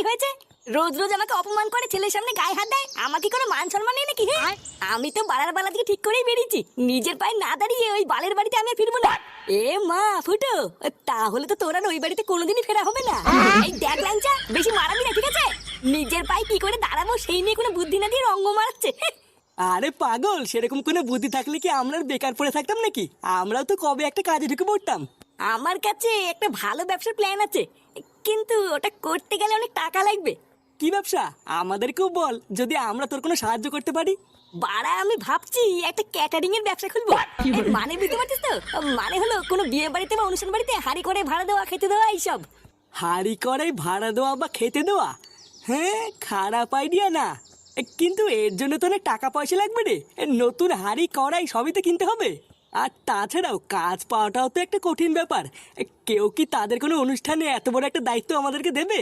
হয়েছে? রোজ রোজ আমাকে অপমান করে, ছেলের সামনে গায়ে হাত দেয়, আমাকে কোনো মান সম্মান নেই নাকি? হ্যাঁ, আমি তো বাড়ার বালা থেকে ঠিক করেই বেরিয়েছি, নিজের পায়ে না দাঁড়িয়ে ওই বালের বাড়িতে আমি আর ফিরবো না। এ মা ফুটো, তাহলে তো তোর আর ওই বাড়িতে কোনোদিনই ফেরা হবে না। এই দেখ লাঞ্চা, বেশি মারাবি না, ঠিক আছে? নিজের পায়ে কি করে দাঁড়াবো সেই নিয়ে কোনো বুদ্ধি না দিয়ে রঙ্গ মারাচ্ছে। আরে পাগল, সেরকম কোনো বুদ্ধি থাকলে কি আমরা আর বেকার পড়ে থাকতাম নাকি? আমরাও তো কবে একটা কাজে ঢুকে পড়তাম। আমার কাছে একটা ভালো ব্যবসার প্ল্যান আছে, কিন্তু ওটা করতে গেলে অনেক টাকা লাগবে। কি ব্যবসা? আমাদেরকেও বল, যদি আমরা তোর কোনো সাহায্য করতে পারি। বাড়া, আমি ভাবছি একটা ক্যাটারিং এর ব্যবসা খুলবো। এর মানে বুঝতে পারছিস তো? মানে হলো কোনো বিয়ে বাড়িতে বা অনুষ্ঠান বাড়িতে হাঁড়ি করে ভাড়া দেওয়া, খেতে দেওয়া, এইসব। হাঁড়ি কড়াই ভাড়া দেওয়া বা খেতে দেওয়া? হ্যাঁ, খারাপ আইডিয়া না। কিন্তু এর জন্য তো অনেক টাকা পয়সা লাগবে রে। নতুন হাঁড়ি কড়াই সবই তো কিনতে হবে। আর তাছাড়াও কাজ পাওয়াটাও তো একটা কঠিন ব্যাপার। কেউ কি তাদের কোনো অনুষ্ঠানে এত বড় একটা দায়িত্ব আমাদেরকে দেবে?